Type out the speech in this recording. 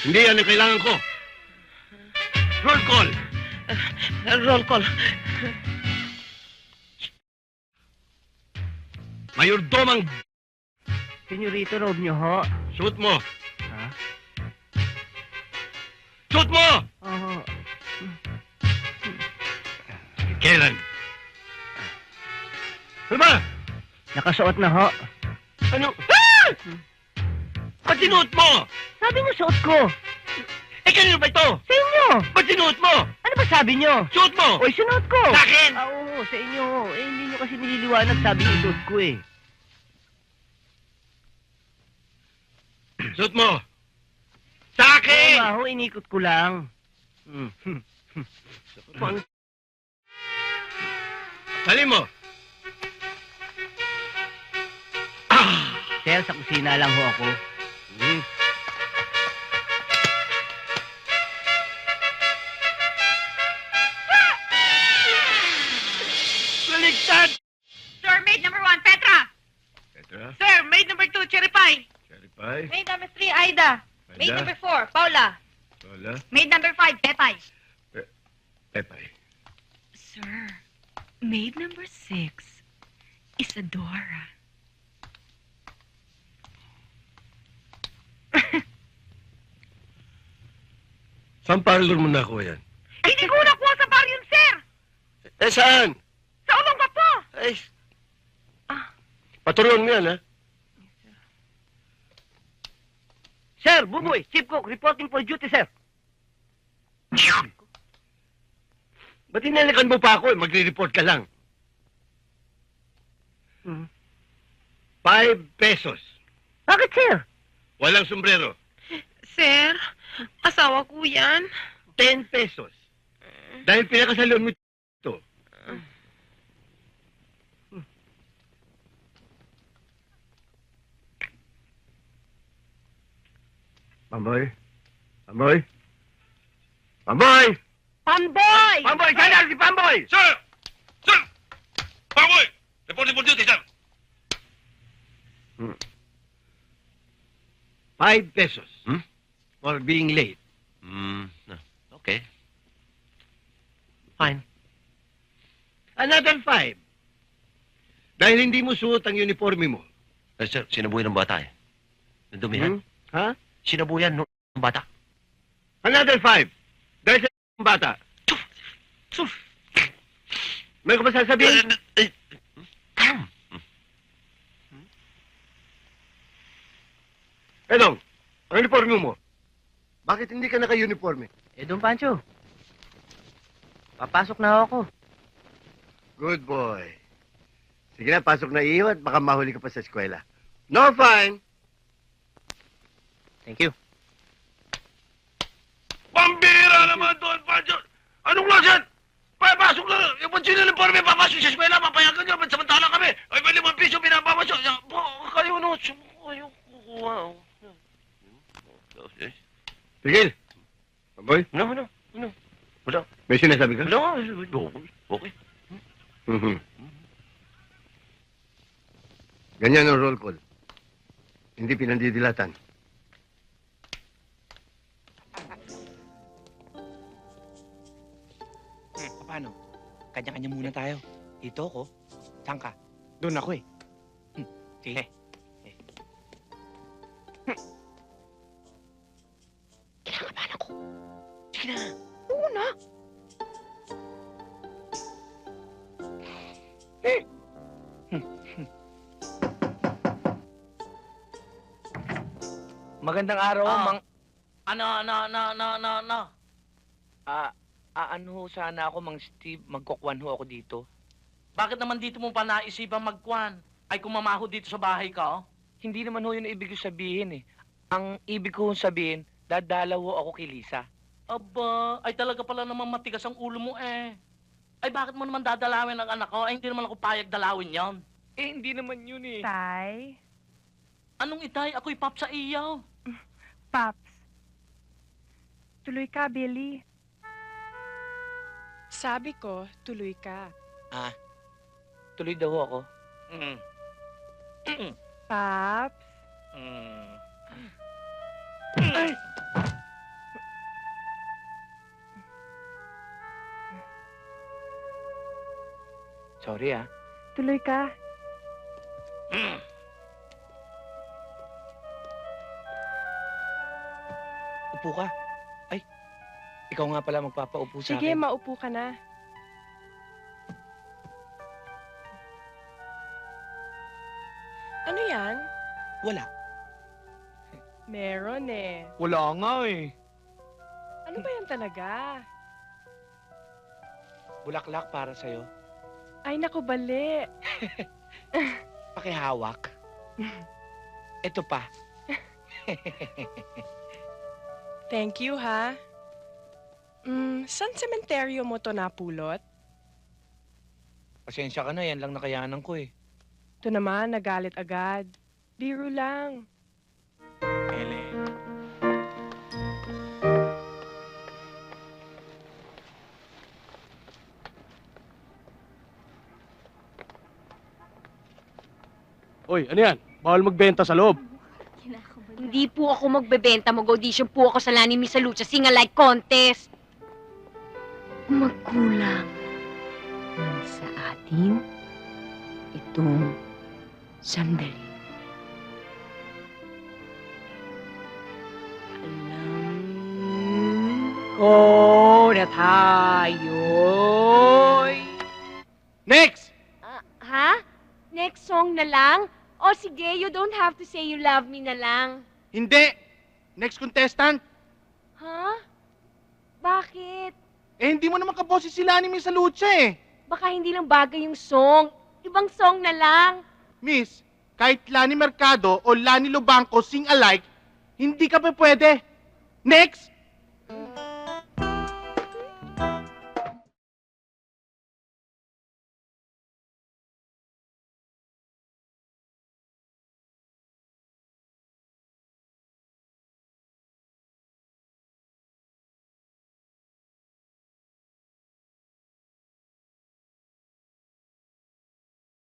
Hindi yan ang kailangan ko. Roll call. Roll call. Mayordomang Senyorito, road niyo ho. shoot mo. Ha? Shoot mo! Oo. Kailan? Ano ba? Nakasuot na ho. Ano? Ah! Ba't sinuot mo? Sabi niyo suot ko. Eh, kanino ba ito? Sa inyo. Ba't sinuot mo? Ano ba sabi niyo? Suot mo! Oy, sinuot ko. Sa akin! Ah, oo, sa inyo. Eh, hindi niyo kasi nililiwanag. Sabi niyo suot ko eh. Suot mo! Sa Oo akin! nga ho, inikot ko lang. Dali mo! Ah! Sir, sa kusina lang ho ako. Hmm. Baligtad! Sir, maid number 1, Petra. Petra, Sir, maid number 2, Cherry Pie. Cherry Pie, Maid number 3, Aida. Maid Aida. number 4, Paula. Lola, Maid number 5, Pepay. Pepay. Sir, maid number 6, Isadora. Saan parlor mo nakuha yan? Hindi ko nakuha sa bar yun, sir. Eh, saan? Sa ulong pa po. Ay, paturuan mo yan, ha? Sir, Buboy, Chief Cook, reporting for duty, sir. Ba't inalikan mo pa ako? Magre-report ka lang. 5 pesos. Bakit, sir? Walang sombrero. Sir, asawa ko yan. 10 pesos. Dahil pinakasalon mo ito. Pamboy? Pamboy? Pamboy! Pamboy! Pamboy! Saan na si Pamboy? Sir! Sir! Pamboy! Reporting for duty, sir. 5 pesos. For being late. Okay. Fine. Another 5. Dahil hindi mo suot ang uniforme mo. Eh, sir, sinabuhay ng bata eh. Nandumihan. Ha? Sinabuyan ng bata. Another 5. Dahil sa bata. May ka ba sasabihin? Edong, ang uniforme mo. Bakit hindi ka naka-uniforme? Eh, Don Pancho. Papasok na ako. Good boy. Sige na, pasok na iyo at baka mahuli ka pa sa eskwela. No fine. Thank you. Pambira naman doon, Pancho! Anong klasyan? Papasok na! Yung pag sinilimporme, papasok sa eskwela, papayagan nyo, ba't samantala kami? Ay, may 5 piso, pinapamasok. Kayo, no? Kayo, kukuha. Tigil. Boy, Ano? Wala. may sinasabi ka? Wala. Okay. Mhm. Ganyan ang roll call. Hindi pinandidilatan. Paano? Kanya-kanya muna tayo. Dito ako. Saan ka? Doon ako eh. Sige. Kinakabahan ako. Sige na. Oo na. Magandang araw, Mang... Ano? ano ho sana ako, Mang Steve, magkukwan ho ako dito. Bakit naman dito mo pa naisipan magkwan? Ay kumamaho dito sa bahay ka, oh? Hindi naman ho yun ang ibig ko sabihin eh. Ang ibig ko sabihin, dadalaw ho ako kay Lisa. Aba, ay talaga pala naman matigas ang ulo mo eh. Ay bakit mo naman dadalawin ang anak ko? Ay hindi naman ako payag dalawin yon. Eh, hindi naman yun eh. Tay, Anong itay? Ako'y pap sa iyaw. Paps. Tuloy ka, Billy. Sabi ko, tuloy ka. Tuloy daw ho ako. Paps. Sorry, ah. Tuloy ka. Upo ka. Ay, ikaw nga pala magpapaupo sa Sige, akin. maupo ka na. Ano yan? Wala. Meron eh. Wala nga eh. Ano ba yan talaga? Bulaklak para sa'yo. Ay, naku, bali. Pakihawak. Ito pa. Thank you, ha? Saan sementeryo mo to napulot? Pasensya ka na, yan lang nakayanan ko eh. Ito naman, nagalit agad. Biro lang. Ele. Oy, ano yan? Bawal magbenta sa loob. Hindi po ako magbebenta. Mag-audition po ako sa Lani Misalucha Sing-Alike Contest. Magkulang man sa atin itong sandali. Alam ko na tayo'y... Next! Ha? Next song na lang? O sige, you don't have to say you love me na lang. Hindi! Next contestant! Ha? Bakit? Eh, hindi mo naman kaboses sila ni Miss Lucha eh. Baka hindi lang bagay yung song. Ibang song na lang. Miss, kahit Lani Mercado o Lani Lubangco sing alike, hindi ka pa pwede. Next!